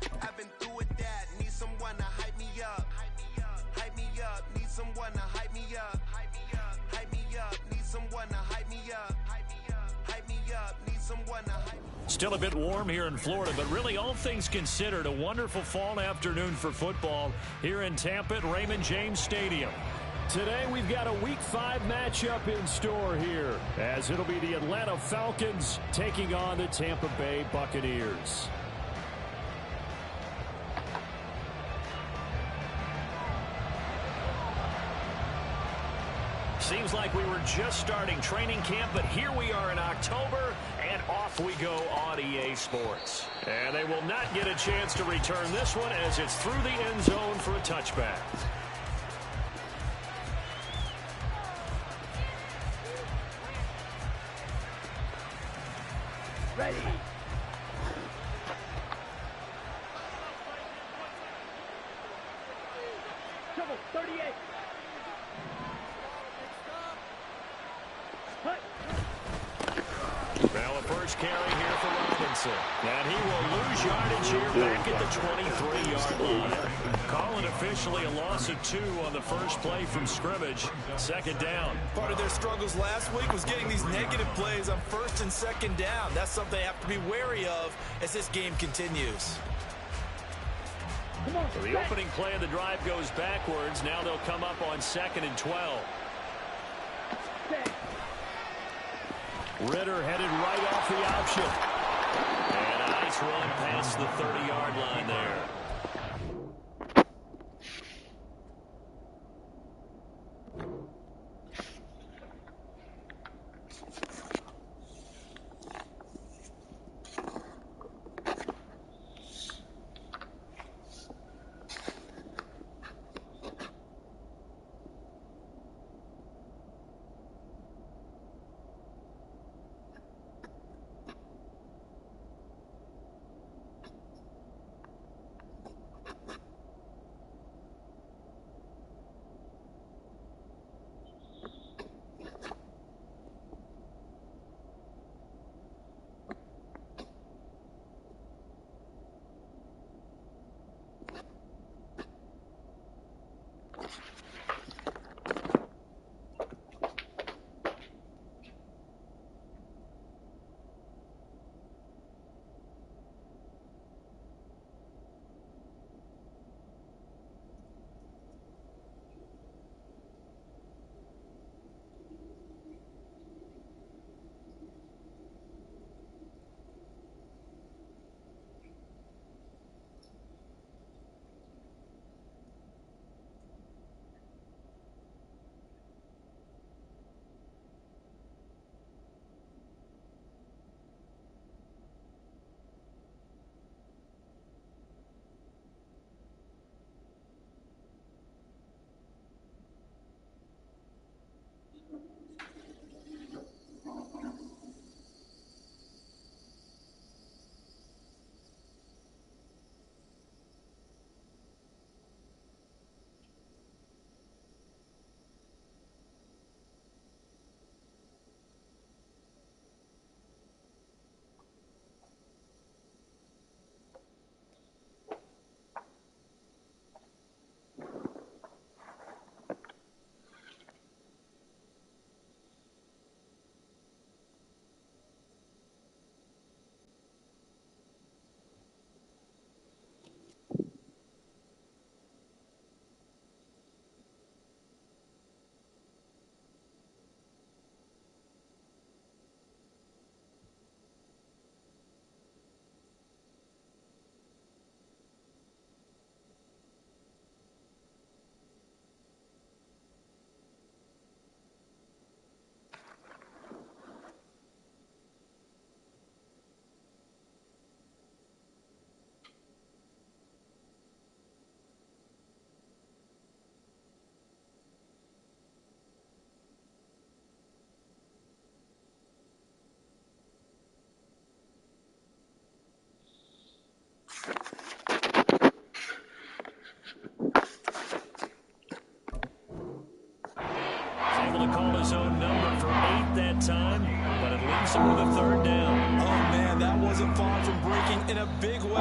that. I've been through with that. Need someone to hype me up. Hype me up. Need someone to hype me up. Hype me up. Need someone to hype me up. Hype me up. Need someone to hype me up. Still a bit warm here in Florida, but really all things considered, a wonderful fall afternoon for football here in Tampa at Raymond James Stadium. Today we've got a Week 5 matchup in store here, as it'll be the Atlanta Falcons taking on the Tampa Bay Buccaneers. Seems like we were just starting training camp, but here we are in October, and off we go on EA Sports. And they will not get a chance to return this one as it's through the end zone for a touchback. Ready. Trouble, 38. Now a first carry here for Robinson. And he will lose yardage here back at the 23-yard line. Calling officially a loss of 2 on the first play from scrimmage. Second down. Part of their struggles last week was getting these negative plays on first and second down. That's something they have to be wary of as this game continues. So the opening play of the drive goes backwards. Now they'll come up on 2nd and 12. Ritter headed right off the option. And a nice run past the 30-yard line there.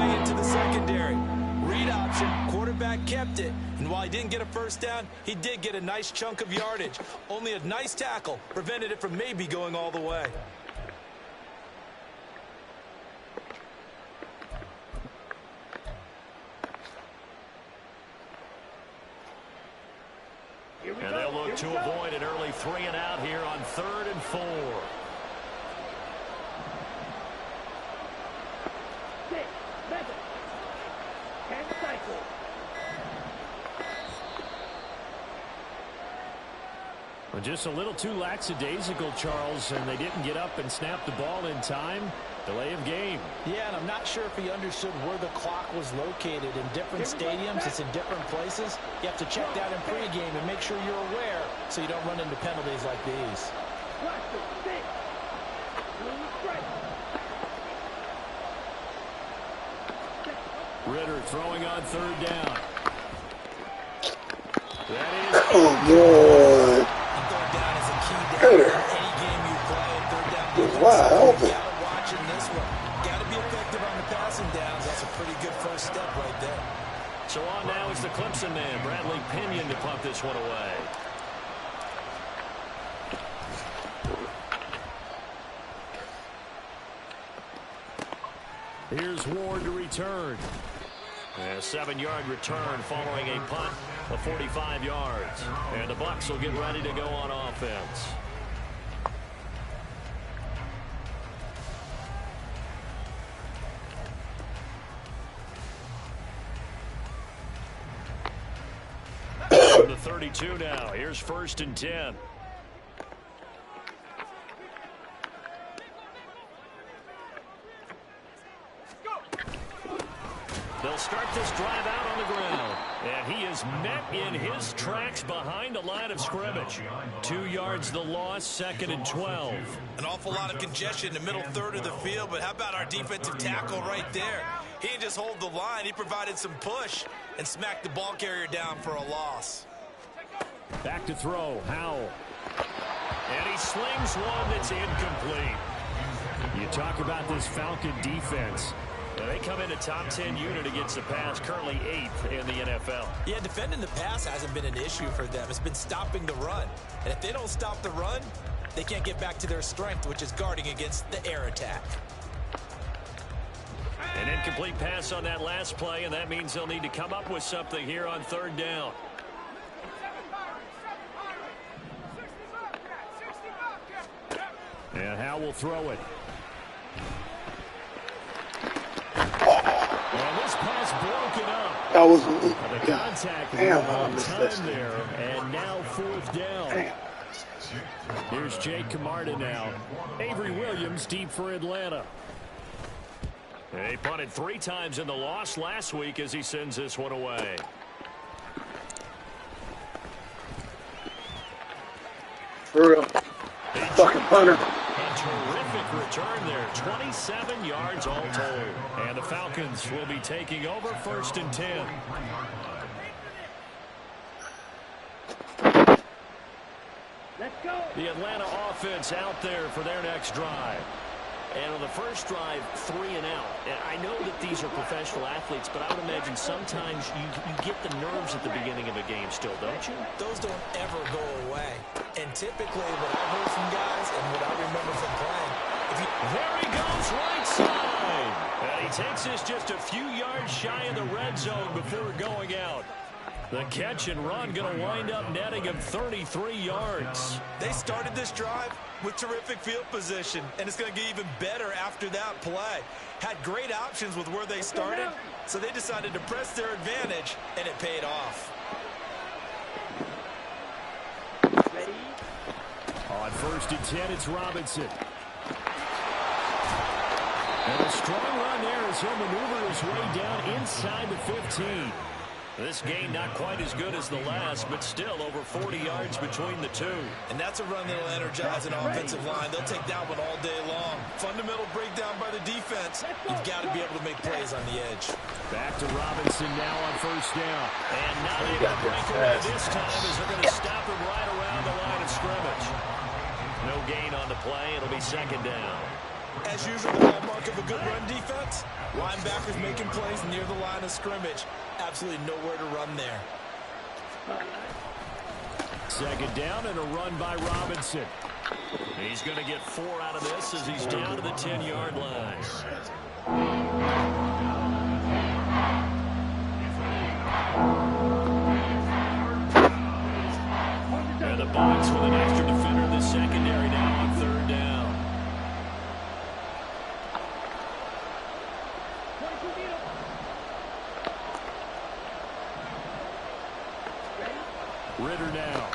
way into the secondary. Read option, quarterback kept it, and while he didn't get a first down, he did get a nice chunk of yardage. Only a nice tackle prevented it from maybe going all the way. And they'll look to avoid an early 3 and out here on 3rd and 4. Well, just a little too lackadaisical, Charles, and they didn't get up and snap the ball in time. Delay of game. Yeah, and I'm not sure if he understood where the clock was located. In different stadiums, it's in different places. You have to check that in pregame and make sure you're aware so you don't run into penalties like these. Ritter throwing on 3rd down. That is... Oh, boy. Third down is a key down in any game you play. Third down defense. Wow, open. Gotta watch in this one. Gotta be effective on the passing downs. That's a pretty good first step right there. So on now is the Clemson man, Bradley Pinion, to punt this one away. Here's Ward to return. A 7-yard return following a punt of 45 yards. And the Bucs will get ready to go on offense. From the 32 now. Here's 1st and 10. They'll start this drive out on the ground. And he is met in his tracks behind the line of scrimmage. 2 yards the loss, 2nd and 12. An awful lot of congestion in the middle third of the field, but how about our defensive tackle right there? He didn't just hold the line. He provided some push and smacked the ball carrier down for a loss. Back to throw. Howell. And he slings one that's incomplete. You talk about this Falcon defense. Now they come in a top 10 unit against the pass, currently 8th in the NFL. Yeah, defending the pass hasn't been an issue for them. It's been stopping the run. And if they don't stop the run, they can't get back to their strength, which is guarding against the air attack. An incomplete pass on that last play, and that means they'll need to come up with something here on 3rd down. And Howell will throw it. And this pass broken up. That was The contact on time there, and now 4th down. Damn. Here's Jake Camarda now. Avery Williams deep for Atlanta. He punted 3 times in the loss last week as he sends this one away. For real. Fucking punter. A terrific return there. 27 yards all told. And the Falcons will be taking over 1st and 10. The Atlanta offense out there for their next drive. And on the first drive, 3 and out. And I know that these are professional athletes, but I would imagine sometimes you get the nerves at the beginning of a game still, don't you? Those don't ever go away. And typically what I've heard from guys and what I remember from playing, there he goes right side. And he takes this just a few yards shy of the red zone before going out. The catch and run going to wind up netting him 33 yards. They started this drive with terrific field position, and it's going to get even better after that play. Had great options with where they started, so they decided to press their advantage, and it paid off. On 1st and 10, it's Robinson. And a strong run there as he'll maneuver his way down inside the 15. This game not quite as good as the last, but still over 40 yards between the two. And that's a run that'll energize an offensive line. They'll take that one all day long. Fundamental breakdown by the defense. You've got to be able to make plays on the edge. Back to Robinson now on 1st down. And not able to break away this time as they're going to stop him right around the line of scrimmage. No gain on the play. It'll be 2nd down. As usual, the hallmark of a good run defense, linebackers making plays near the line of scrimmage. Absolutely nowhere to run there. Second down and a run by Robinson. He's going to get 4 out of this as he's down to the 10-yard line. And the Bucs with an extra defender in the secondary now on third down. Ritter now.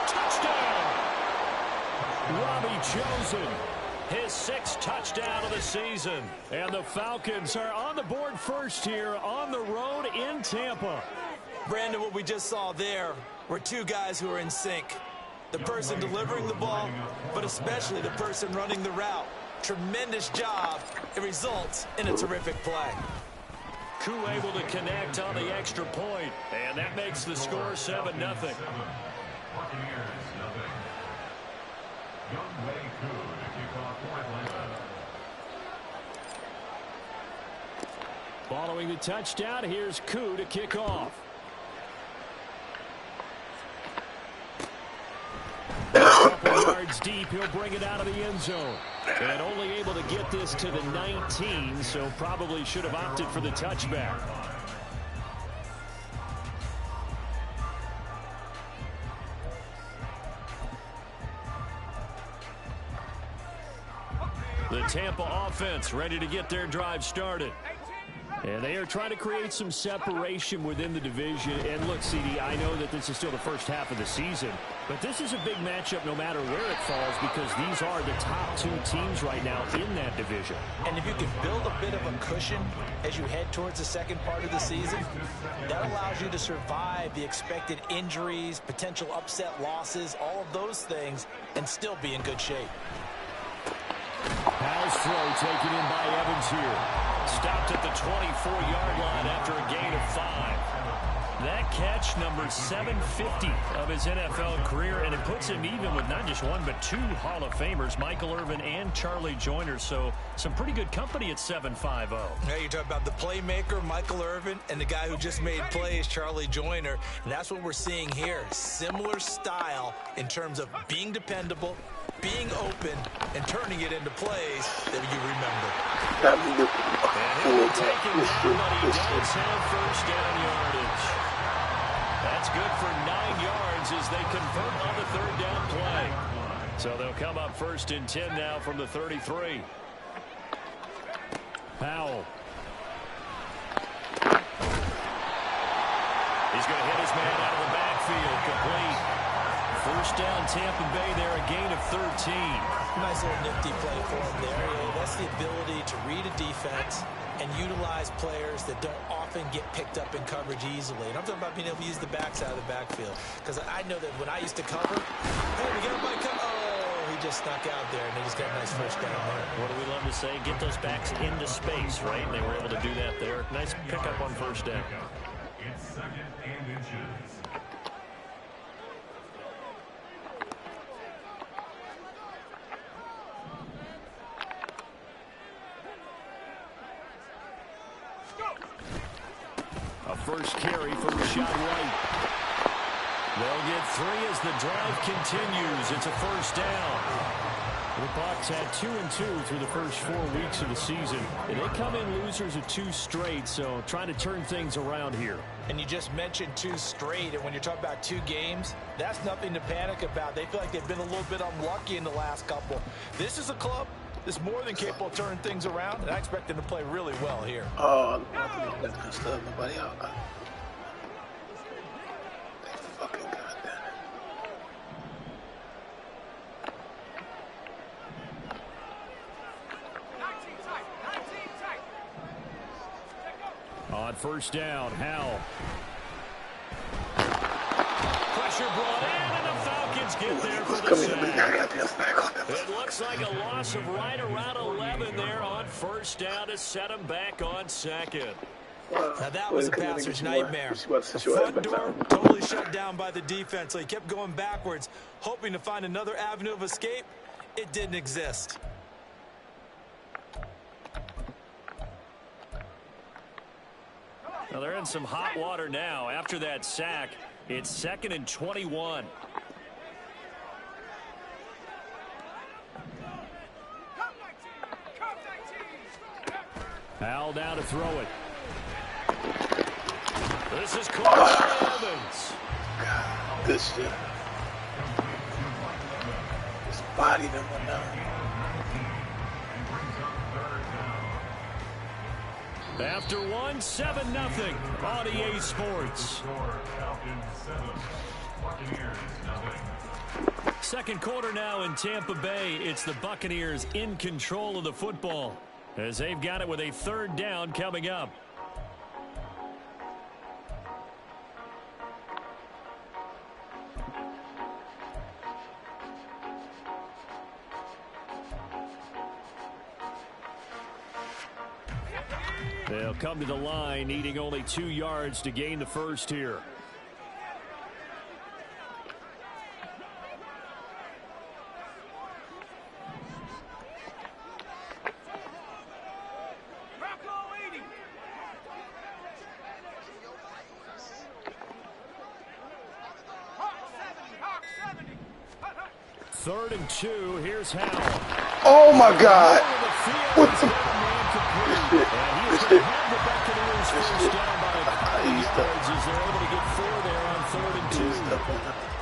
Touchdown! Robbie Chosen, his 6th touchdown of the season. And the Falcons are on the board first here on the road in Tampa. Brandon, what we just saw there were two guys who are in sync. The person delivering the ball, but especially the person running the route. Tremendous job. It results in a terrific play. Koo able to connect on the extra point, and that makes the score 7-0. Following the touchdown, here's Koo to kick off. A couple yards deep, he'll bring it out of the end zone. And only able to get this to the 19, so probably should have opted for the touchback. The Tampa offense ready to get their drive started. And they are trying to create some separation within the division. And look, CD, I know that this is still the first half of the season, but this is a big matchup no matter where it falls because these are the top 2 teams right now in that division. And if you can build a bit of a cushion as you head towards the second part of the season, that allows you to survive the expected injuries, potential upset losses, all of those things, and still be in good shape. Pass throw taken in by Evans here. Stopped at the 24-yard line after a gain of 5. That catch, number 750 of his NFL career, and it puts him even with not just 1 but 2 Hall of Famers, Michael Irvin and Charlie Joyner. So some pretty good company at 7.50. Now you talk about the playmaker, Michael Irvin, and the guy who just made plays, Charlie Joyner. And that's what we're seeing here. Similar style in terms of being dependable, being open, and turning it into plays that you remember. And he'll be taken down, but he does have first down yardage. That's good for 9 yards as they convert on the third down play. So they'll come up first and 10 now from the 33. Powell. He's going to hit his man out of the backfield, complete. First down, Tampa Bay there, a gain of 13. Nice little nifty play for him there. That's the ability to read a defense and utilize players that don't often get picked up in coverage easily. And I'm talking about being able to use the backside of the backfield. Because I know that when I used to cover, hey, we got a bike cover. Oh, he just snuck out there, and they just got a nice first down there. What do we love to say? Get those backs into space, right? And they were able to do that there. Nice pickup on first down. It's second and inches. A first carry for Rashad White. They'll get 3 as the drive continues. It's a first down. The Bucs had 2-2 through the first 4 weeks of the season. And they come in losers of 2 straight, so trying to turn things around here. And you just mentioned 2 straight, and when you're talking about 2 games, that's nothing to panic about. They feel like they've been a little bit unlucky in the last couple. This is a club that's more than capable of turning things around, and I expect them to play really well here. Oh, that's good stuff. Nobody out. They fucking goddamn it. On first down, Howell. Pressure brought in, and the Falcons get there for the sack. It looks like a loss of right around 11 there on first down to set them back on second. Now that was a passer's nightmare. The front door totally shut down by the defense, so he kept going backwards, hoping to find another avenue of escape, it didn't exist. Well, they're in some hot water now. After that sack, it's 2nd and 21. Howell down to throw it. This is Evans. God, good shit. Just bodied him on that. After one, 7-0. On EA Sports. Second quarter now in Tampa Bay. It's the Buccaneers in control of the football as they've got it with a 3rd down coming up. They'll come to the line, needing only 2 yards to gain the first here. Third and 2. Here's Howell. Oh my God! What the?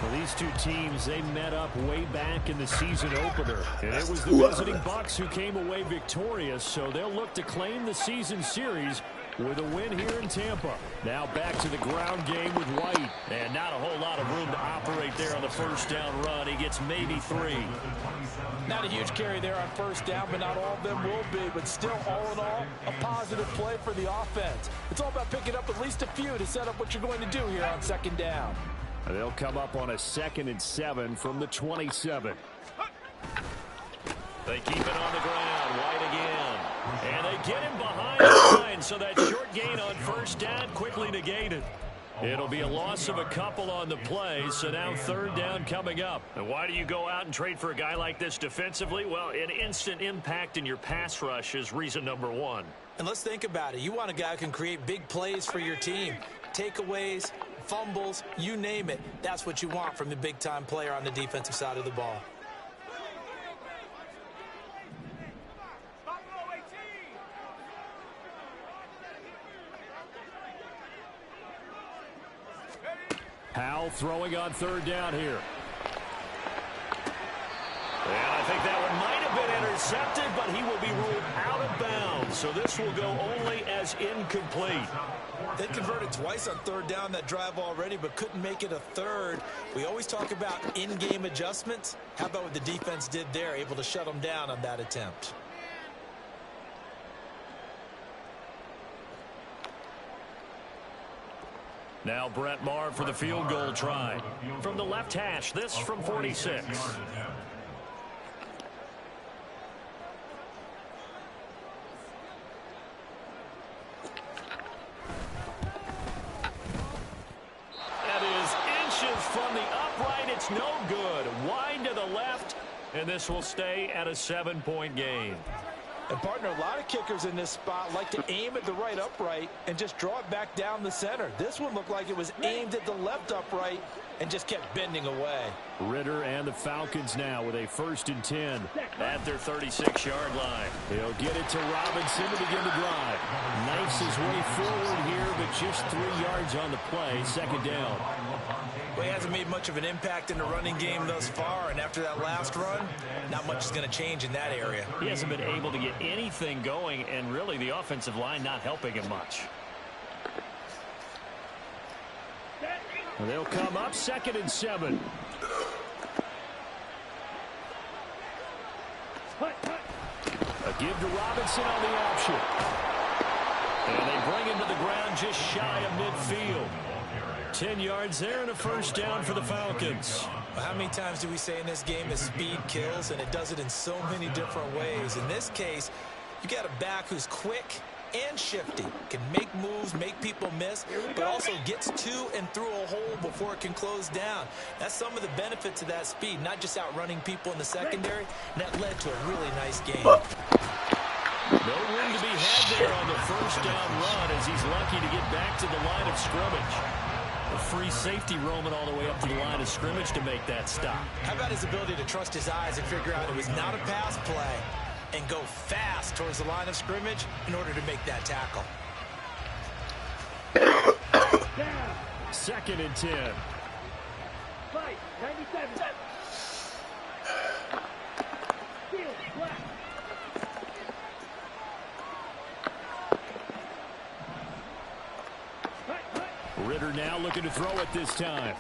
Well, these two teams, they met up way back in the season opener, and it was the visiting Bucs who came away victorious, so they'll look to claim the season series with a win here in Tampa. Now back to the ground game with White, and not a whole lot of room to operate there on the first down run. He gets maybe 3. Not a huge carry there on first down, but not all of them will be. But still, all in all, a positive play for the offense. It's all about picking up at least a few to set up what you're going to do here on 2nd down. They'll come up on a 2nd and 7 from the 27. They keep it on the ground. White again. And they get him behind the line, so that short gain on first down quickly negated. It'll be a loss of a couple on the play, so now 3rd down coming up. And why do you go out and trade for a guy like this defensively? Well, an instant impact in your pass rush is reason number 1. And let's think about it. You want a guy who can create big plays for your team. Takeaways, fumbles, you name it. That's what you want from a big-time player on the defensive side of the ball. Howell throwing on 3rd down here. And I think that one might have been intercepted, but he will be ruled out of bounds. So this will go only as incomplete. They converted twice on 3rd down that drive already, but couldn't make it a 3rd. We always talk about in-game adjustments. How about what the defense did there, able to shut them down on that attempt? Now Brett Maher for the field goal try. From the left hash, this from 46. That is inches from the upright. It's no good. Wide to the left, and this will stay at a 7-point game. And, partner, a lot of kickers in this spot like to aim at the right upright and just draw it back down the center. This one looked like it was aimed at the left upright and just kept bending away. Ritter and the Falcons now with a 1st and 10 at their 36-yard line. He'll get it to Robinson to begin the drive. Knifes his way forward here, but just 3 yards on the play. 2nd down. Well, he hasn't made much of an impact in the running game thus far, and after that last run, not much is going to change in that area. He hasn't been able to get anything going, and really the offensive line not helping him much. They'll come up 2nd and 7. A give to Robinson on the option. And they bring him to the ground just shy of midfield. 10 yards there and a 1st down for the Falcons. Well, how many times do we say in this game that speed kills, and it does it in so many different ways? In this case, you got a back who's quick, and shifty. Can make moves, make people miss, but also gets to and through a hole before it can close down. That's some of the benefits of that speed, not just outrunning people in the secondary. And that led to a really nice game. No room to be had there on the first down run as he's lucky to get back to the line of scrimmage. A free safety roaming all the way up to the line of scrimmage to make that stop. How about his ability to trust his eyes and figure out it was not a pass play and go fast towards the line of scrimmage in order to make that tackle. 2nd and 10. Fight, 97. Ritter now looking to throw it this time.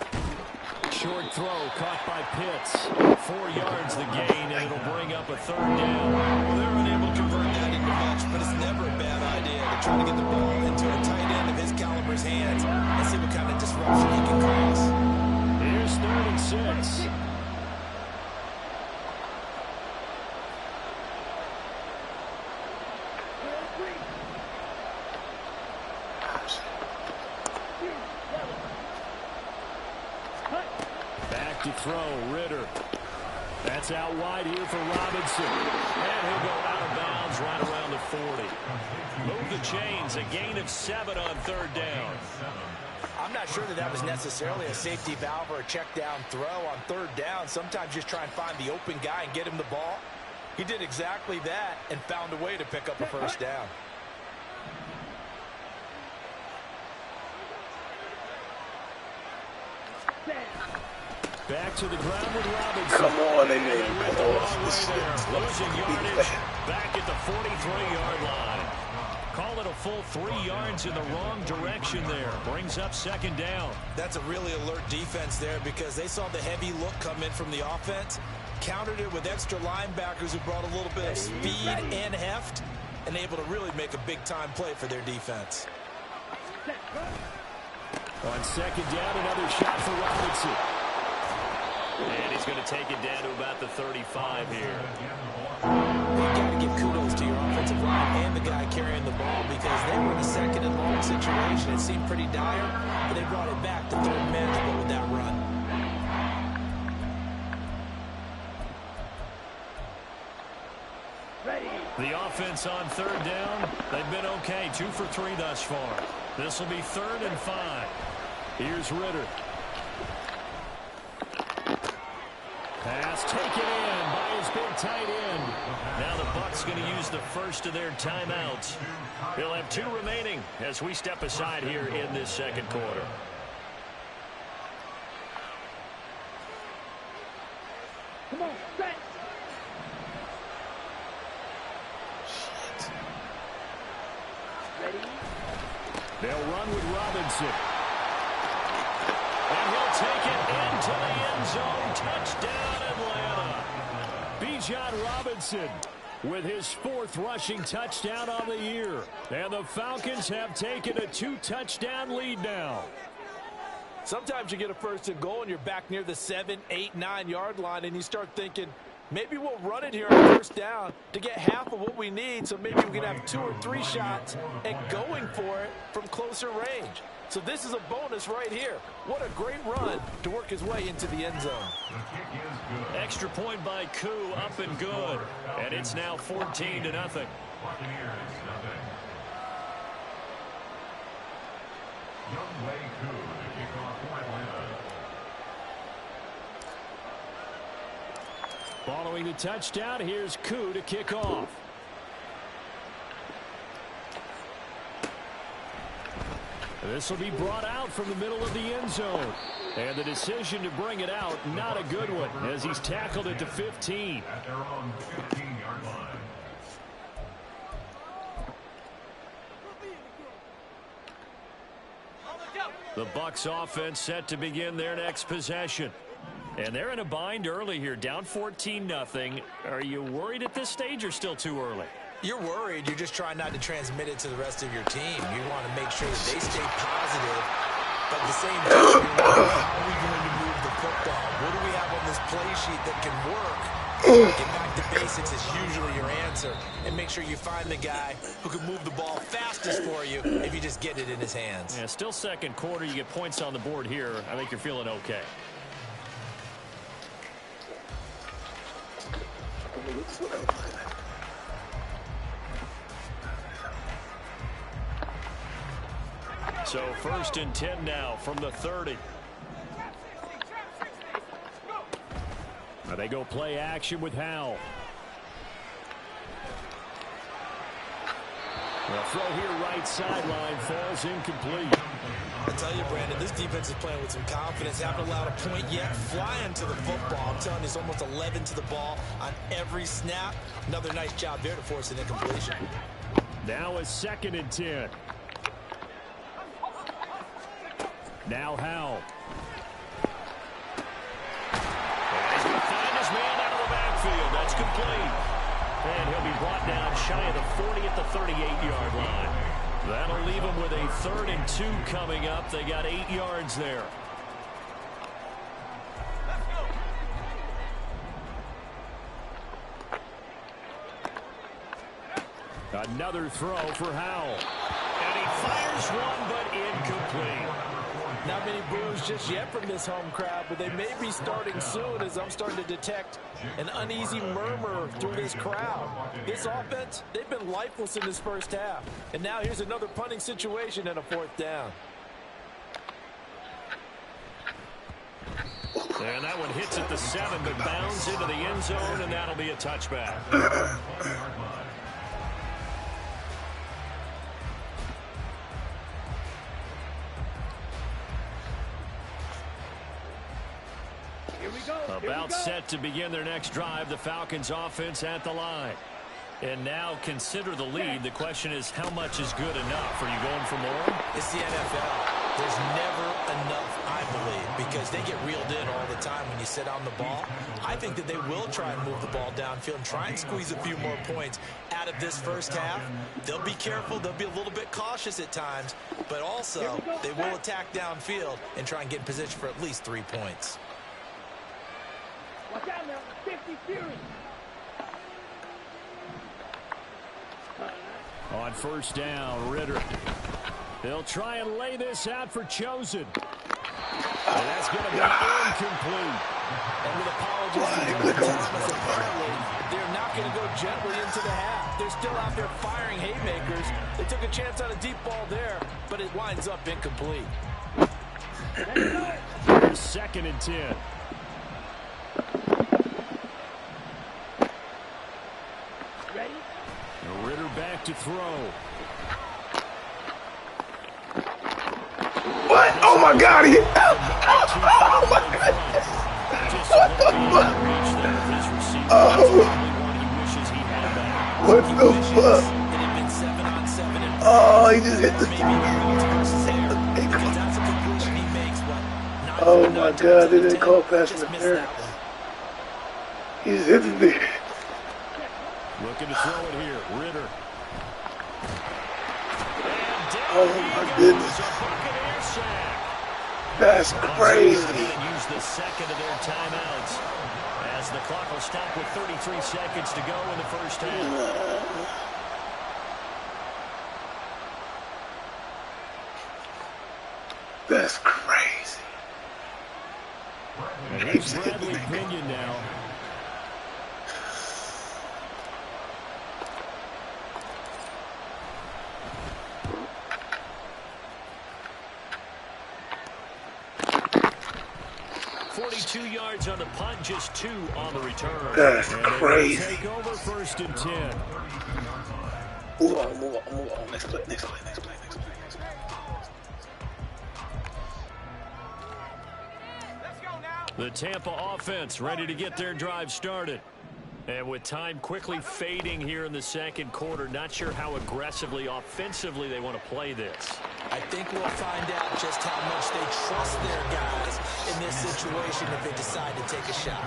Short throw caught by Pitts. 4 yards the gain, and it'll bring up a 3rd down. Well, they're unable to convert that into much, but it's never a bad idea to try to get the ball into a tight end of his caliber's hands and see what kind of disruption he can cause. Here's 3rd and 6. Back to throw, Ritter. That's out wide here for Robinson. And he'll go out of bounds right around the 40. Move the chains, a gain of 7 on 3rd down. I'm not sure that was necessarily a safety valve or a check down throw on 3rd down. Sometimes just try and find the open guy and get him the ball. He did exactly that and found a way to pick up a 1st down. Back to the ground with Robinson. Come on, they made And it. the wrong way This there. shit's Losing yardage back at the 43-yard line. Call it a full 3 yards in the wrong direction there. Brings up 2nd down. That's a really alert defense there because they saw the heavy look come in from the offense, countered it with extra linebackers who brought a little bit of speed and heft, and able to really make a big-time play for their defense. On 2nd down, another shot for Robinson. And he's going to take it down to about the 35 here. You've got to give kudos to your offensive line and the guy carrying the ball because they were in a 2nd and long situation. It seemed pretty dire, but they brought it back to 3rd man to go with that run. The offense on 3rd down, they've been okay. 2 for 3 thus far. This will be 3rd and 5. Here's Ritter. Pass taken in by his big tight end. Now the Bucs going to use the first of their timeouts. They'll have 2 remaining as we step aside here in this 2nd quarter. Come on, set. Ready? They'll run with Robinson. And he'll take it into the end zone. Touchdown, Atlanta. Bijan Robinson with his 4th rushing touchdown on the year. And the Falcons have taken a 2-touchdown lead now. Sometimes you get a 1st and goal and you're back near the 7, 8, 9 yard line and you start thinking, maybe we'll run it here on 1st down to get half of what we need, so maybe we can have 2 or 3 shots and going for it from closer range. So this is a bonus right here. What a great run to work his way into the end zone. Extra point by Koo, up and good. And it's now 14-0. Following the touchdown, here's Koo to kick off. This will be brought out from the middle of the end zone. And the decision to bring it out, not a good one, as he's tackled at the 15. At their own 15-yard line. The Bucs offense set to begin their next possession. And they're in a bind early here, down 14-0. Are you worried at this stage or still too early? You're worried. You're just trying not to transmit it to the rest of your team. You want to make sure that they stay positive. But at the same time, how are we going to move the football? What do we have on this play sheet that can work? Get back to basics is usually your answer. And make sure you find the guy who can move the ball fast practice for you if you just get it in his hands. Yeah, still second quarter. You get points on the board here. I think you're feeling okay. So 1st and 10 now from the 30. Now they go play action with Howell. The throw here right sideline falls incomplete. I tell you, Brandon, this defense is playing with some confidence. Haven't allowed a point yet. Flying to the football. I'm telling you, it's almost 11 to the ball on every snap. Another nice job there to force an incompletion. Now a 2nd and 10. Now Howell. And he's going to find his man out of the backfield. That's complete. And he'll be brought down shy of the 40 at the 38-yard line. That'll leave him with a 3rd and 2 coming up. They got 8 yards there. Another throw for Howell. And he fires one, but incomplete. Not many boos just yet from this home crowd, but they may be starting soon as I'm starting to detect an uneasy murmur through this crowd. This offense, they've been lifeless in this first half. And now here's another punting situation and a 4th down. And that one hits at the 7, but bounds into the end zone, and that'll be a touchback. About set to begin their next drive, the Falcons offense at the line. And now consider the lead. The question is, how much is good enough? Are you going for more? It's the NFL. There's never enough, I believe, because they get reeled in all the time when you sit on the ball. I think that they will try and move the ball downfield and try and squeeze a few more points out of this first half. They'll be careful. They'll be a little bit cautious at times, but also they will attack downfield and try and get in position for at least 3 points. Watch out now. 50 series. On 1st down, Ritter. They'll try and lay this out for Chosen. And that's going to be incomplete. And with apologies to Justin Thomas, apparently they're not going to go gently into the half. They're still out there firing haymakers. They took a chance on a deep ball there, but it winds up incomplete. 2nd and 10. Ready? Ritter back to throw. What? Oh my God! Oh my God! What the fuck? Oh! What the fuck? Oh, he just hit the. Oh my God! They didn't call pass interference. He just hit the thing. Looking to throw it here, Ritter. Oh my goodness. That's crazy. Use the 2nd of their timeouts as the clock will stop with 33 seconds to go in the first half. That's crazy. And here's Bradley Pinion now. Yards on the punt, just 2 on the return. That's and crazy. Take over 1st and 10. Move on. Next play. The Tampa offense ready to get their drive started. And with time quickly fading here in the 2nd quarter, not sure how aggressively, offensively they want to play this. I think we'll find out just how much they trust their guys in this situation if they decide to take a shot.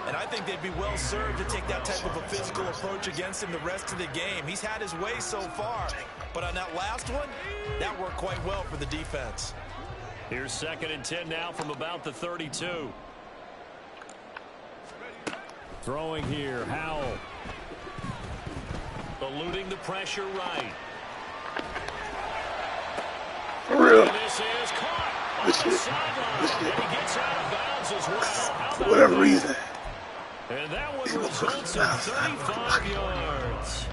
And I think they'd be well served to take that type of a physical approach against him the rest of the game. He's had his way so far, but on that last one, that worked quite well for the defense. Here's 2nd and 10 now from about the 32. Throwing here, Howell. Eluding the pressure right. sideline, and he gets out of bounds as well. For whatever reason. And that one results in 35 yards.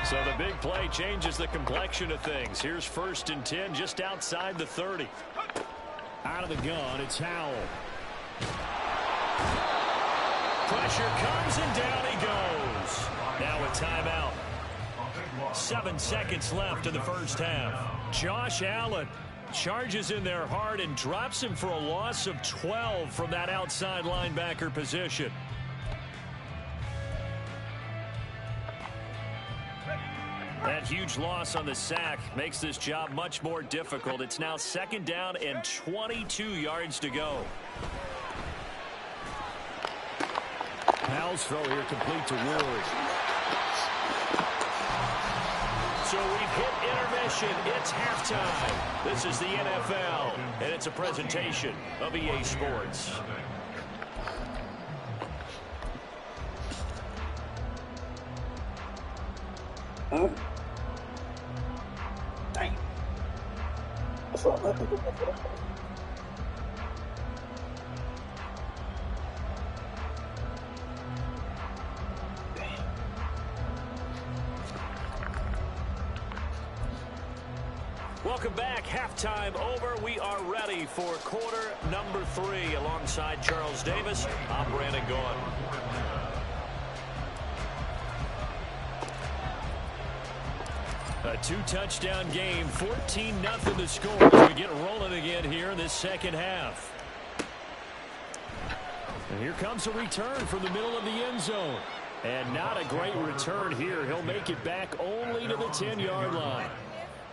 So the big play changes the complexion of things. Here's 1st and 10 just outside the 30. Out of the gun, it's Howell. Pressure comes and down he goes. Now a timeout. 7 seconds left in the first half. Josh Allen charges in there hard and drops him for a loss of 12 from that outside linebacker position. That huge loss on the sack makes this job much more difficult. It's now 2nd down and 22 yards to go. Howell's throw here complete to Ward. So we've hit intermission. It's halftime. This is the NFL, and it's a presentation of EA Sports. Dang. That's all I think. Welcome back. Halftime over. We are ready for quarter number 3. Alongside Charles Davis, I'm Brandon Gaughan. A 2-touchdown game, 14-0 the score as we get rolling again here in this second half. And here comes a return from the middle of the end zone. And not a great return here. He'll make it back only to the 10-yard line.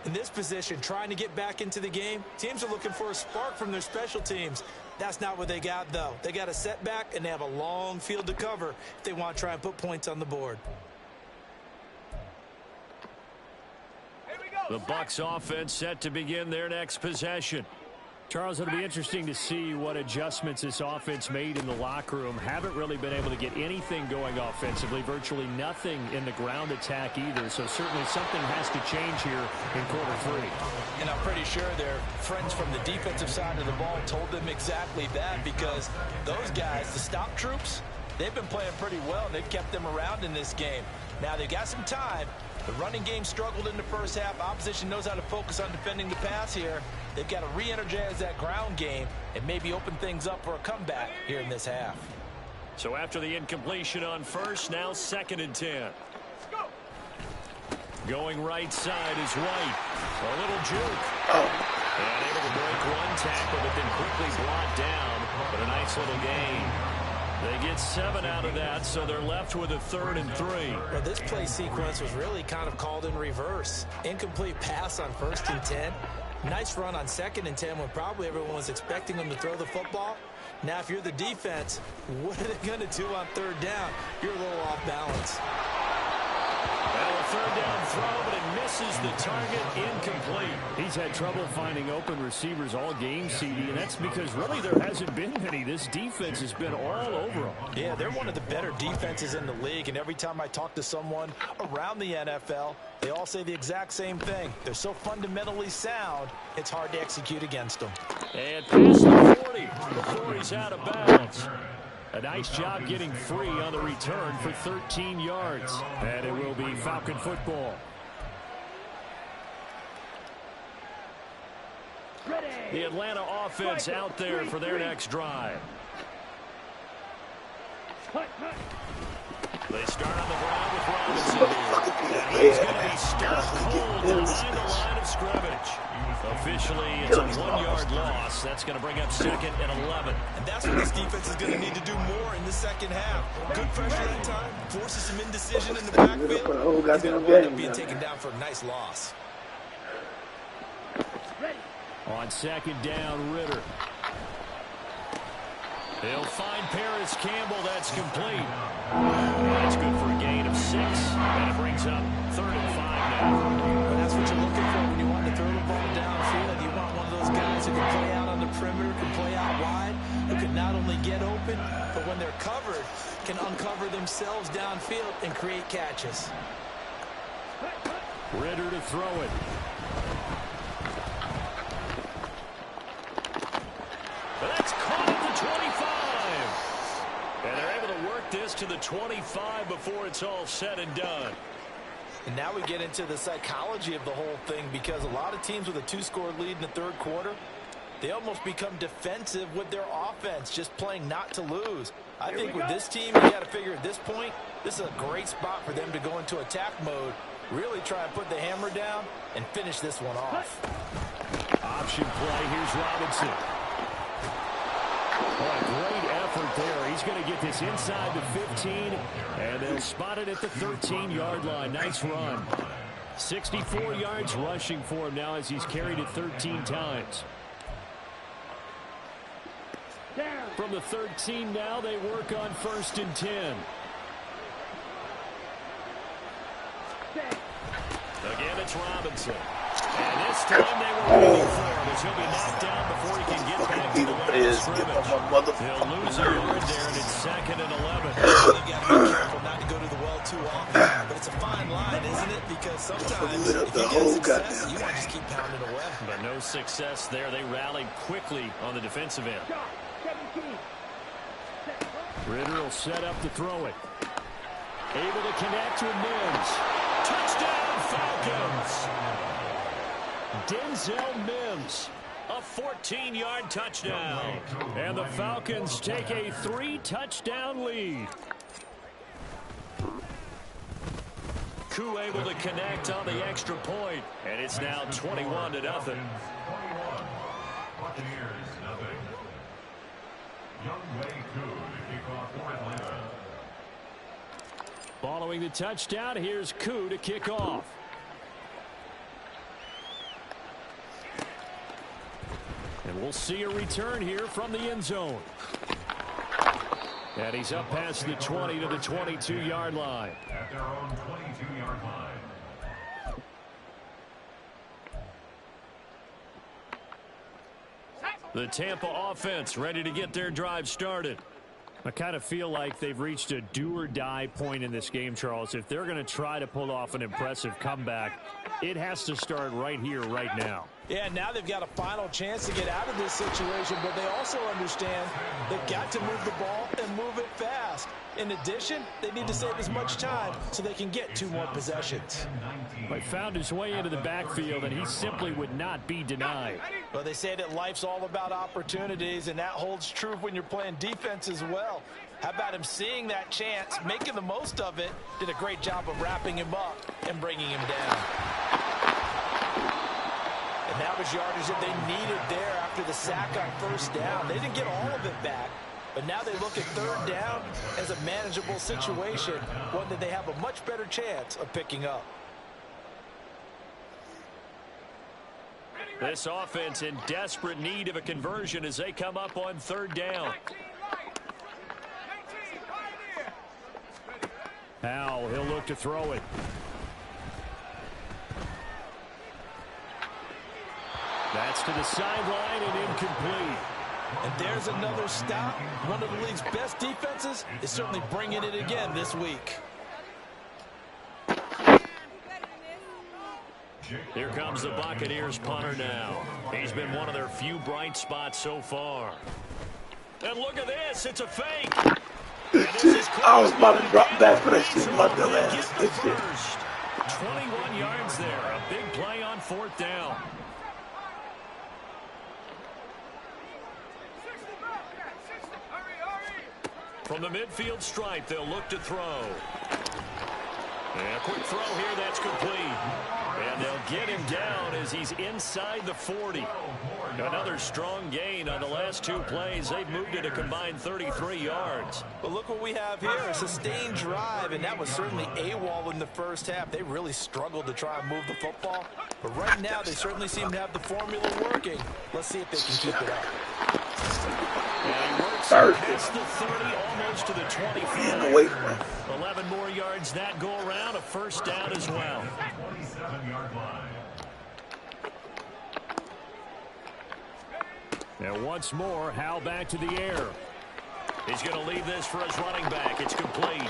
In this position, trying to get back into the game, teams are looking for a spark from their special teams. That's not what they got, though. They got a setback, and they have a long field to cover if they want to try and put points on the board. The Bucs offense set to begin their next possession. Charles, it'll be interesting to see what adjustments this offense made in the locker room. Haven't really been able to get anything going offensively, virtually nothing in the ground attack either. So certainly something has to change here in quarter 3. And I'm pretty sure their friends from the defensive side of the ball told them exactly that, because those guys, the stop troops, they've been playing pretty well. They've kept them around in this game. Now they've got some time. The running game struggled in the first half. Opposition knows how to focus on defending the pass here. They've got to re-energize that ground game and maybe open things up for a comeback here in this half. So after the incompletion on first, now 2nd and 10. Going right side is White. A little juke. And able to break one tackle, but then quickly brought down. But a nice little gain. They get 7 out of that, so they're left with a 3rd and 3. Well, this play sequence was really kind of called in reverse. Incomplete pass on 1st and 10. Nice run on 2nd and 10 when probably everyone was expecting them to throw the football. Now, if you're the defense, what are they going to do on 3rd down? You're a little off balance. Well, a 3rd down throw, but it misses the target, incomplete. He's had trouble finding open receivers all game, CD, and that's because really there hasn't been many. This defense has been all over them. Yeah, they're one of the better defenses in the league, and every time I talk to someone around the NFL, they all say the exact same thing. They're so fundamentally sound, it's hard to execute against them. And past the 40 before he's out of bounds. A nice job getting free on the return for 13 yards. And it will be Falcon football. The Atlanta offense out there for their next drive. They start on the ground with Robinson here. And he's going to be stuck cold behind the line of scrimmage. Officially, it's a 1-yard loss. That's going to bring up 2nd and 11. And that's what this defense is going to need to do more in the second half. Good pressure that time, forces some indecision in the backfield. He's going to wind up being taken down for a nice loss. On 2nd down, Ritter. He'll find Paris Campbell. That's complete. That's good for a gain of 6. And it brings up 3rd and 5 now. And that's what you're looking for when you want to throw the ball downfield. You want one of those guys who can play out on the perimeter, can play out wide, who can not only get open, but when they're covered, can uncover themselves downfield and create catches. Ritter to throw it. to the 25 before it's all said and done. And now we get into the psychology of the whole thing, because a lot of teams with a 2-score lead in the third quarter, they almost become defensive with their offense, just playing not to lose. I think with this team, you got to figure at this point, this is a great spot for them to go into attack mode, really try and put the hammer down and finish this one off. Option play. Here's Robinson. Oh, a great effort there. He's going to get this inside the 15, and they'll spot it at the 13-yard line. Nice run. 64 yards rushing for him now as he's carried it 13 times. From the 13 now, they work on 1st and 10. Again, it's Robinson. And this time they were waiting for him as he'll be knocked down before he can get back to the line of scrimmage. They'll lose a yard there, and it's 2nd and 11. They've got to be careful not to go to the well too often, but it's a fine line, isn't it? Because sometimes if you get success, you want to just keep pounding away. But no success there. They rallied quickly on the defensive end. Ritter will set up to throw it. Able to connect with Mims. Touchdown, Falcons! Denzel Mims, a 14-yard touchdown. And the Falcons take a 3-touchdown lead. Koo able to connect on the extra point, and it's now 21-0. Following the touchdown, here's Koo to kick off. And we'll see a return here from the end zone. And he's up past the 20 to the 22-yard line. At their own 22-yard line. The Tampa offense ready to get their drive started. I kind of feel like they've reached a do-or-die point in this game, Charles. If they're going to try to pull off an impressive comeback, it has to start right here, right now. Yeah, now they've got a final chance to get out of this situation, but they also understand they've got to move the ball and move it fast. In addition, they need to save as much time so they can get 2 more possessions. He found his way into the backfield, and he simply would not be denied. Well, they say that life's all about opportunities, and that holds true when you're playing defense as well. How about him seeing that chance, making the most of it, did a great job of wrapping him up and bringing him down. And that was yardage that they needed there after the sack on 1st down. They didn't get all of it back, but now they look at 3rd down as a manageable situation, one that they have a much better chance of picking up. This offense in desperate need of a conversion as they come up on 3rd down. Howell, he'll look to throw it. That's to the sideline and incomplete. And there's another stop. One of the league's best defenses is certainly bringing it again this week. Here comes the Buccaneers punter now. He's been one of their few bright spots so far. And look at this. It's a fake. I was about to drop back for that shit. My dumb ass. 21 yards there. A big play on 4th down. From the midfield stripe, they'll look to throw. And a quick throw here, that's complete. And they'll get him down as he's inside the 40. Another strong gain on the last 2 plays. They've moved it a combined 33 yards. But look what we have here, a sustained drive, and that was certainly AWOL in the 1st half. They really struggled to try and move the football. But right now, they certainly seem to have the formula working. Let's see if they can keep it up. And he works past the 30, almost to the 25. 11 more yards that go around, a 1st down as well. 27-yard line. And once more, Howell back to the air. He's going to leave this for his running back. It's complete.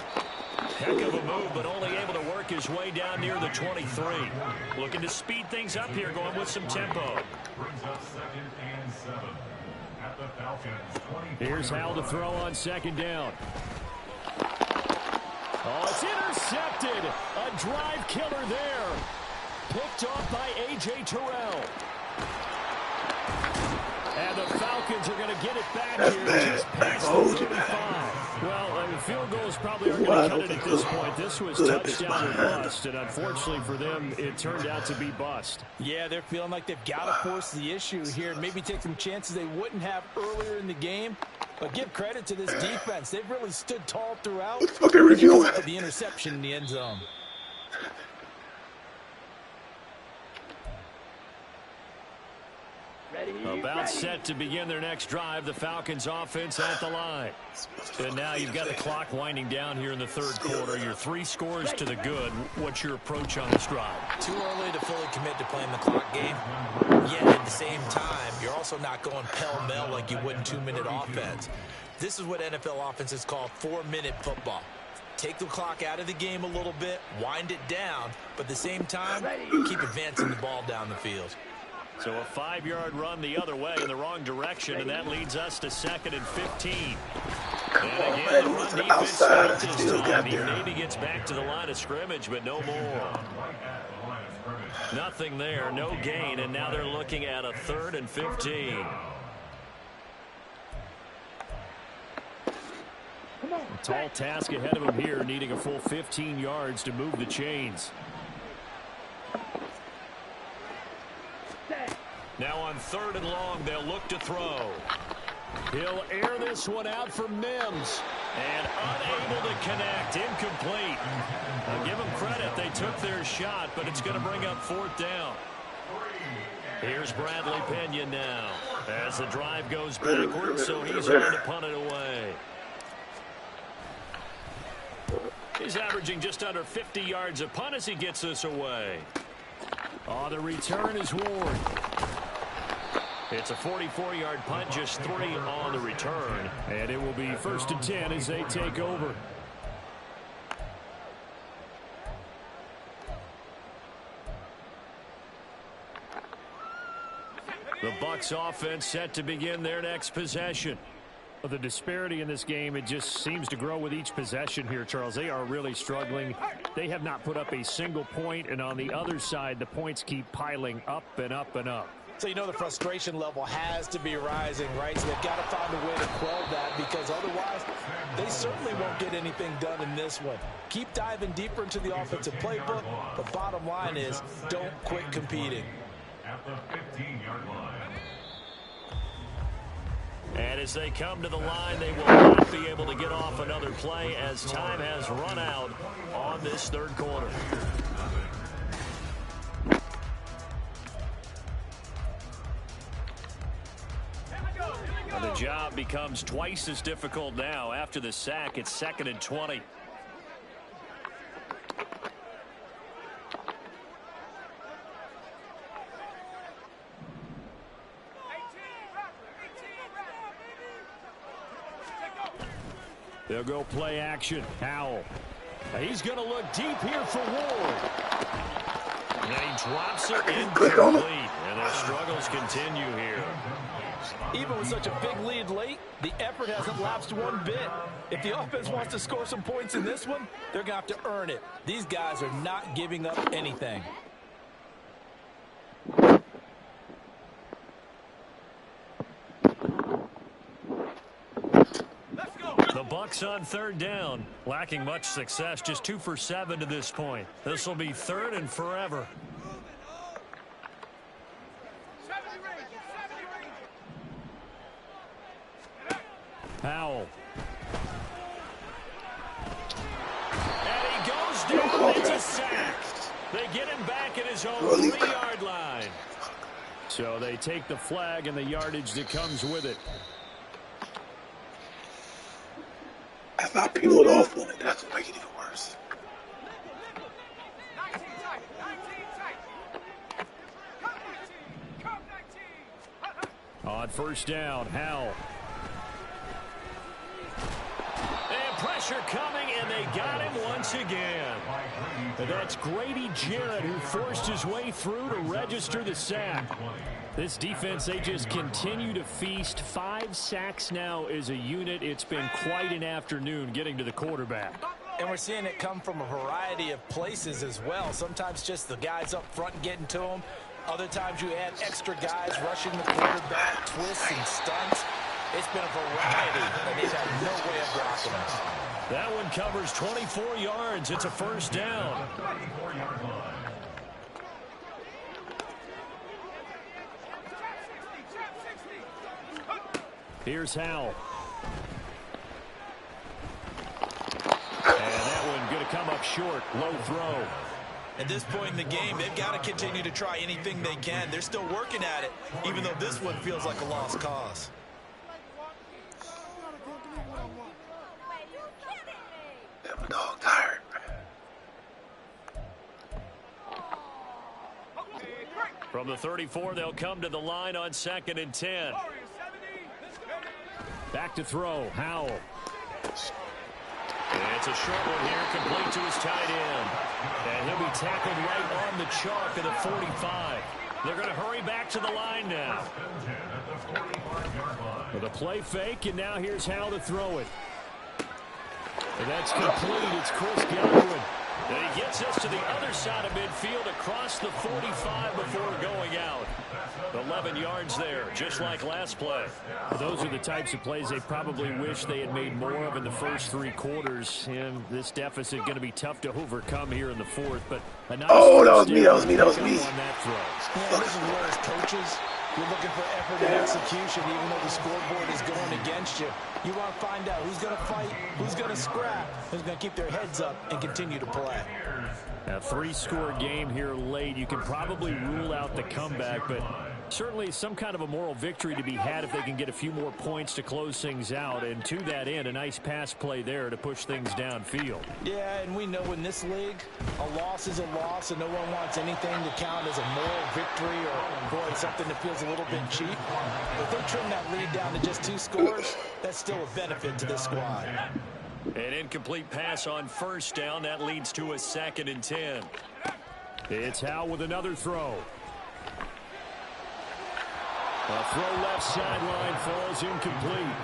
Heck of a move, but only able to work his way down near the 23. Looking to speed things up here, going with some tempo. Brings up 2nd and 7 at the Falcons. Here's Howell to throw on 2nd down. Oh, it's intercepted. A drive killer there. Picked off by A.J. Terrell. And the Falcons are going to get it back here just past the 35. Well, the field goals probably aren't going to cut it at this point. This was touchdown or bust, and unfortunately for them, it turned out to be bust. Yeah, they're feeling like they've got to force the issue here. Maybe take some chances they wouldn't have earlier in the game. But give credit to this defense. They've really stood tall throughout. What the fuck are they reviewing? For the interception in the end zone. About set to begin their next drive. The Falcons offense at the line. And now you've got the clock winding down here in the third quarter. Your 3 scores to the good. What's your approach on this drive? Too early to fully commit to playing the clock game. Yet at the same time, you're also not going pell-mell like you would in 2-minute offense. This is what NFL offenses call 4-minute football. Take the clock out of the game a little bit, wind it down, but at the same time, keep advancing the ball down the field. So a 5-yard run the other way in the wrong direction, and that leads us to 2nd and 15. And again, the run defense stopped this time. He maybe gets back to the line of scrimmage, but no more. Nothing there, no gain, and now they're looking at a 3rd and 15. A tall task ahead of him here, needing a full 15 yards to move the chains. Now on 3rd and long, they'll look to throw. He'll air this one out for Mims. And unable to connect. Incomplete. I'll give them credit. They took their shot, but it's going to bring up 4th down. Here's Bradley Pena now. As the drive goes backwards, so he's on to punt it away. He's averaging just under 50 yards a punt as he gets this away. Oh, the return is Ward. It's a 44-yard punt, just 3 on the return. And it will be 1st and 10 as they take over. The Bucs offense set to begin their next possession. The disparity in this game, it just seems to grow with each possession here, Charles. They are really struggling. They have not put up a single point, and on the other side, the points keep piling up and up and up. So you know the frustration level has to be rising, right? So they've got to find a way to quell that, because otherwise they certainly won't get anything done in this one. Keep diving deeper into the offensive playbook. The bottom line is don't quit competing. At the 15-yard line. And as they come to the line, they will not be able to get off another play as time has run out on this 3rd quarter. And the job becomes twice as difficult now. After the sack, it's 2nd and 20. They'll go play action. Howell. He's going to look deep here for Ward. And then he drops it incomplete. And their struggles continue here. Even with such a big lead late, the effort hasn't lapsed one bit. If the offense wants to score some points in this one, they're going to have to earn it. These guys are not giving up anything. The Bucs on 3rd down, lacking much success, just 2 for 7 to this point. This will be 3rd and forever. Howell. And he goes down. It's a sack. They get him back at his own 3-yard line. So they take the flag and the yardage that comes with it. That's not peeled off on it. That's what makes it even worse. On 1st down, Howell. And pressure coming, and they got him once again. And that's Grady Jarrett who forced his way through to register the sack. This defense, they just continue to feast. 5 sacks now as a unit. It's been quite an afternoon getting to the quarterback. And we're seeing it come from a variety of places as well. Sometimes just the guys up front and getting to them. Other times you add extra guys rushing the quarterback, twists and stunts. It's been a variety, and they've had no way of blocking us. That one covers 24 yards. It's a first down. 24-yard line. Here's Howell. And that one going to come up short. Low throw. At this point in the game, they've got to continue to try anything they can. They're still working at it, even though this one feels like a lost cause. Damn dog tired. From the 34, they'll come to the line on 2nd and 10. Back to throw. Howell. It's a short one here, complete to his tight end. And he'll be tackled right on the chalk of the 45. They're going to hurry back to the line now. With a play fake, and now here's Howell to throw it. And that's complete. It's Chris Godwin. And he gets us to the other side of midfield across the 45 before going out. 11 yards there, just like last play. Those are the types of plays they probably wish they had made more of in the first 3 quarters. And this deficit going to be tough to overcome here in the 4th. But a nice that was me. on that throw. Yeah, this is where as coaches, you're looking for effort and execution, even though the scoreboard is going against you. You want to find out who's going to fight, who's going to scrap, who's going to keep their heads up and continue to play. A 3-score game here late. You can probably rule out the comeback, but certainly some kind of a moral victory to be had if they can get a few more points to close things out. And to that end, a nice pass play there to push things downfield. Yeah, and we know in this league, a loss is a loss, and no one wants anything to count as a moral victory or, boy, something that feels a little bit cheap. If they trim that lead down to just 2 scores, that's still a benefit to this squad. An incomplete pass on first down. That leads to a 2nd and 10. It's Howell with another throw. A throw left sideline falls incomplete.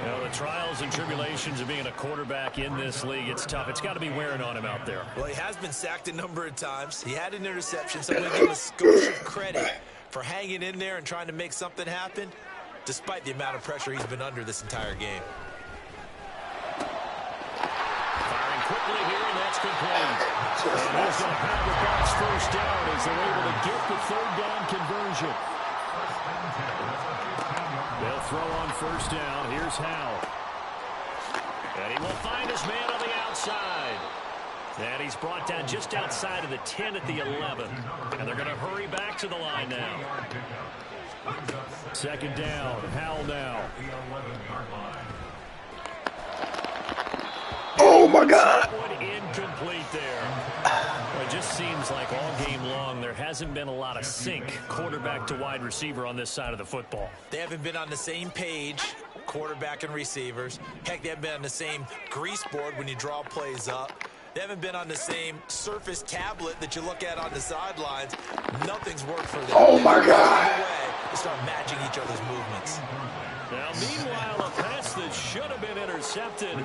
You know, the trials and tribulations of being a quarterback in this league, it's tough. It's got to be wearing on him out there. Well, he has been sacked a number of times. He had an interception, so I'm going to give him a skosh of credit for hanging in there and trying to make something happen, despite the amount of pressure he's been under this entire game. Firing quickly here, and that's complete. And he's going to have the Bucs first down as they're able to get the 3rd down conversion. They'll throw on first down. Here's Howell. And he will find his man on the outside. And he's brought down just outside of the 10 at the 11. And they're going to hurry back to the line now. 2nd down. Howell now. Oh, my God. One incomplete there. It just seems like all game long there hasn't been a lot of sync quarterback to wide receiver on this side of the football. They haven't been on the same page, quarterback and receivers. Heck, they haven't been on the same grease board when you draw plays up. They haven't been on the same surface tablet that you look at on the sidelines. Nothing's worked for them. Oh, my God. They start matching each other's movements. Now, meanwhile, a pass that should have been intercepted,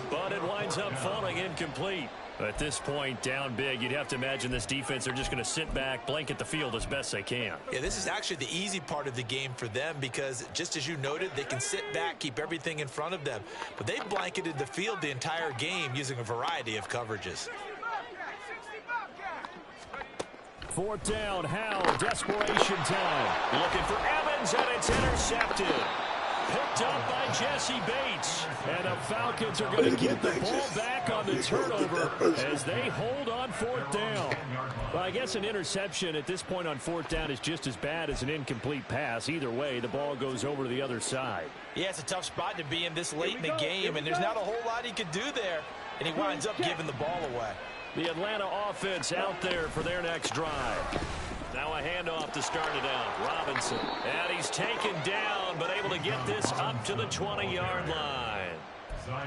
but it winds up falling incomplete. At this point, down big, you'd have to imagine this defense, they're just going to sit back, blanket the field as best they can. Yeah, this is actually the easy part of the game for them because, just as you noted, they can sit back, keep everything in front of them. But they've blanketed the field the entire game using a variety of coverages. 4th down, Howell, desperation time. Looking for Evans, and it's intercepted. Picked up by Jesse Bates. And the Falcons are going to get the ball back on the turnover as they hold on 4th down. Well, I guess an interception at this point on 4th down is just as bad as an incomplete pass. Either way, the ball goes over to the other side. Yeah, it's a tough spot to be in this late in the game, and there's not a whole lot he could do there, and he winds up giving the ball away. The Atlanta offense out there for their next drive. Now a handoff to start it out. Robinson. And he's taken down, but able to get this up to the 20-yard line.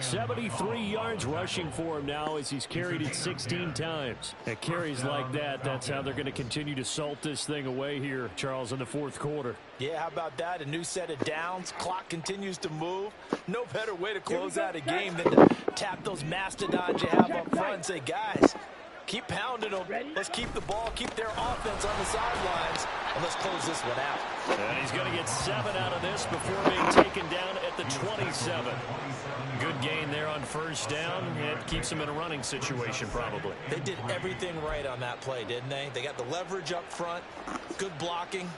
73 yards rushing for him now as he's carried it 16 times. At carries like that, that's how they're going to continue to salt this thing away here, Charles, in the fourth quarter. Yeah, how about that? A new set of downs. Clock continues to move. No better way to close out a game than to tap those mastodons you have up front and say, guys, keep pounding them. Let's keep the ball, keep their offense on the sidelines, and let's close this one out. And he's going to get 7 out of this before being taken down at the 27. Good gain there on first down. It keeps him in a running situation probably. They did everything right on that play, didn't they? They got the leverage up front, good blocking,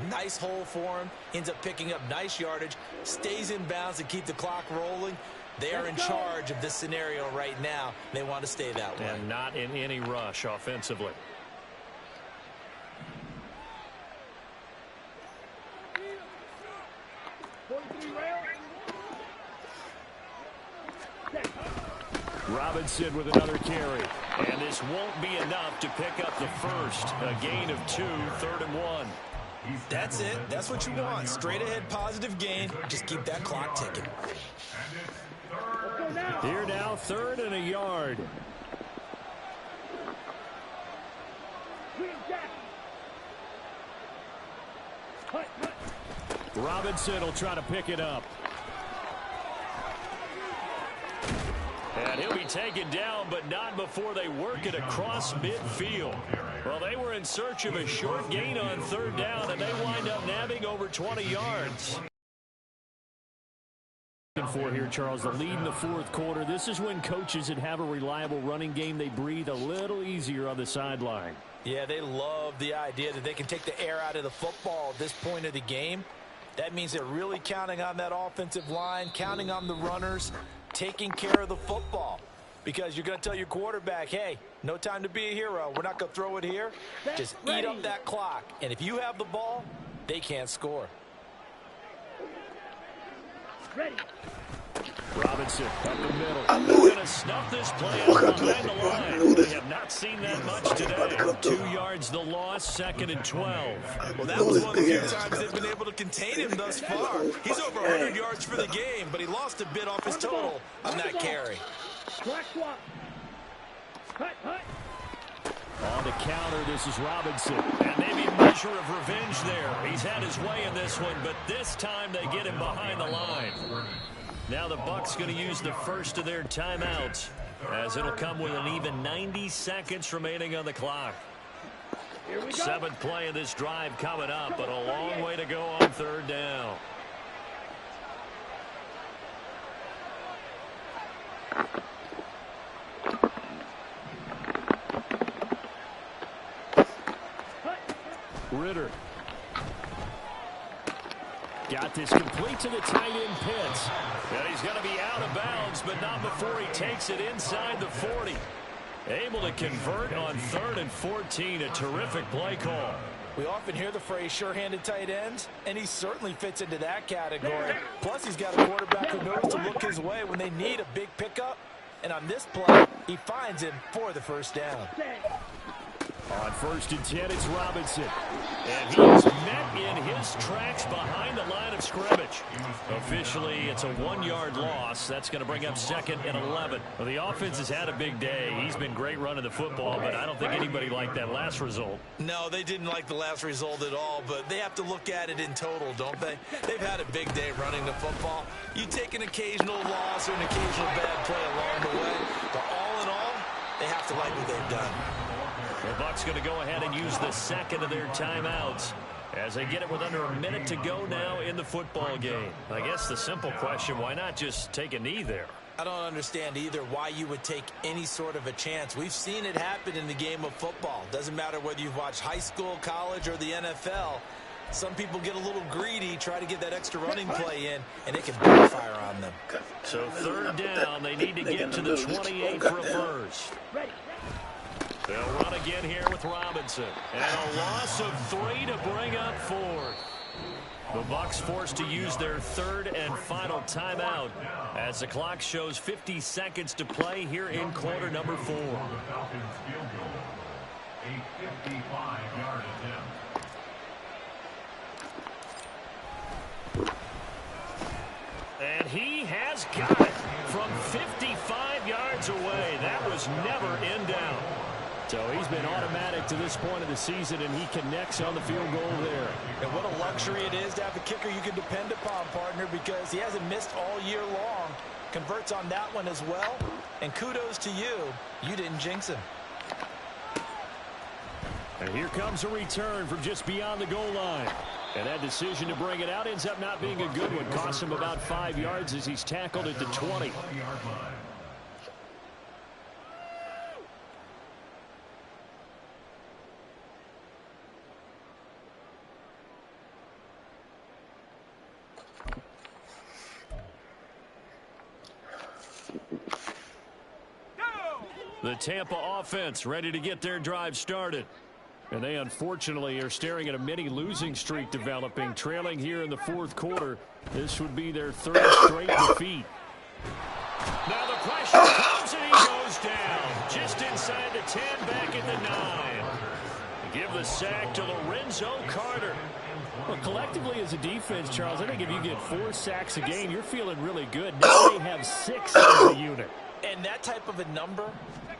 nice hole for him, ends up picking up nice yardage, stays in bounds to keep the clock rolling. They are in charge of this scenario right now. They want to stay that way. And not in any rush offensively. Robinson with another carry. And this won't be enough to pick up the first. A gain of 2, 3rd and 1. That's it. That's what you want. Straight ahead positive gain. Just keep that clock ticking. Here now, 3rd and a yard. Robinson will try to pick it up. And he'll be taken down, but not before they work it across midfield. Well, they were in search of a short gain on 3rd down, and they wind up nabbing over 20 yards. For here, Charles, the lead in the fourth quarter. This is when coaches that have a reliable running game, they breathe a little easier on the sideline. Yeah, they love the idea that they can take the air out of the football at this point of the game. That means they're really counting on that offensive line, counting on the runners, taking care of the football. Because you're going to tell your quarterback, hey, no time to be a hero. We're not going to throw it here. Just eat up that clock. And if you have the ball, they can't score. Ready. Robinson up the middle. Going to snuff this play out behind the line. They have not seen that much today. 2 yards the loss, 2nd and 12. Well, that was one of the few times they've been able to contain him thus far. He's over 100 yards for the game, but he lost a bit off his total on that carry. On the counter, this is Robinson. And maybe a measure of revenge there. He's had his way in this one, but this time they get him behind the line. Now the Bucs going to use the first of their timeouts, as it'll come with an even 90 seconds remaining on the clock. 7th play of this drive coming up, but a long way to go on 3rd down. Ritter. Got this complete to the tight end Pitts. And he's going to be out of bounds, but not before he takes it inside the 40. Able to convert on 3rd and 14. A terrific play call. We often hear the phrase sure-handed tight ends, and he certainly fits into that category. Plus, he's got a quarterback who knows to look his way when they need a big pickup. And on this play, he finds him for the first down. On 1st and 10, it's Robinson. And he is met in his tracks behind the line of scrimmage. Officially, it's a 1-yard loss. That's going to bring up 2nd and 11. Well, the offense has had a big day. He's been great running the football, but I don't think anybody liked that last result. No, they didn't like the last result at all, but they have to look at it in total, don't they? They've had a big day running the football. You take an occasional loss or an occasional bad play along the way, but all in all, they have to like what they've done. The Bucs going to go ahead and use the 2nd of their timeouts as they get it with under a minute to go now in the football game. I guess the simple question, why not just take a knee there? I don't understand either why you would take any sort of a chance. We've seen it happen in the game of football. Doesn't matter whether you've watched high school, college, or the NFL. Some people get a little greedy, try to get that extra running play in, and it can backfire on them. So 3rd down, they need to get to the 28 for a first. They'll run again here with Robinson. And a loss of 3 to bring up 4. The Bucs forced to use their 3rd and final timeout as the clock shows 50 seconds to play here in quarter number 4. A 55-yard attempt. And he has got it from was never in doubt. So he's been automatic to this point of the season, and he connects on the field goal there. And what a luxury it is to have a kicker you can depend upon, partner, because he hasn't missed all year long. Converts on that one as well. And kudos to you. You didn't jinx him. And here comes a return from just beyond the goal line. And that decision to bring it out ends up not being a good one. Costs him about 5 yards as he's tackled at the 20. The Tampa offense ready to get their drive started. And they unfortunately are staring at a mini losing streak developing, trailing here in the fourth quarter. This would be their third straight defeat. Now the pressure comes and he goes down. Just inside the 10, back at the 9. Give the sack to Lorenzo Carter. Well, collectively as a defense, Charles, I think if you get 4 sacks a game, you're feeling really good. Now they have 6 as a unit. And that type of a number,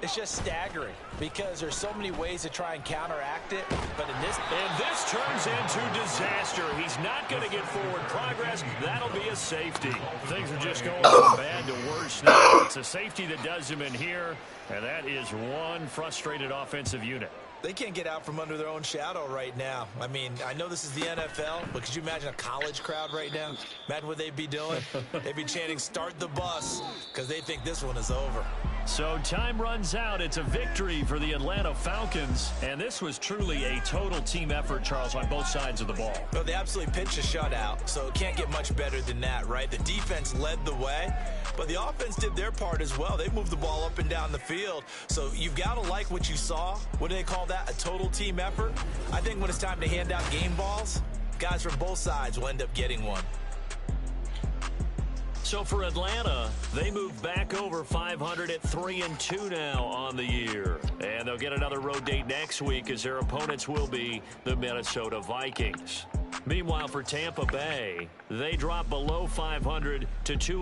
it's just staggering because there's so many ways to try and counteract it. But in this... And this turns into disaster. He's not going to get forward progress. That'll be a safety. Things are just going from bad to worse now. It's a safety that does him in here, and that is one frustrated offensive unit. They can't get out from under their own shadow right now. I mean, I know this is the NFL, but could you imagine a college crowd right now? Imagine what they'd be doing. They'd be chanting, "Start the bus," because they think this one is over. So time runs out. It's a victory for the Atlanta Falcons. And this was truly a total team effort, Charles, on both sides of the ball. Well, they absolutely pitched a shutout, so it can't get much better than that, right? The defense led the way, but the offense did their part as well. They moved the ball up and down the field. So you've got to like what you saw. What do they call that? A total team effort? I think when it's time to hand out game balls, guys from both sides will end up getting one. So for Atlanta, they move back over 500 at 3-2 now on the year. And they'll get another road date next week as their opponents will be the Minnesota Vikings. Meanwhile, for Tampa Bay, they drop below 500 to 2.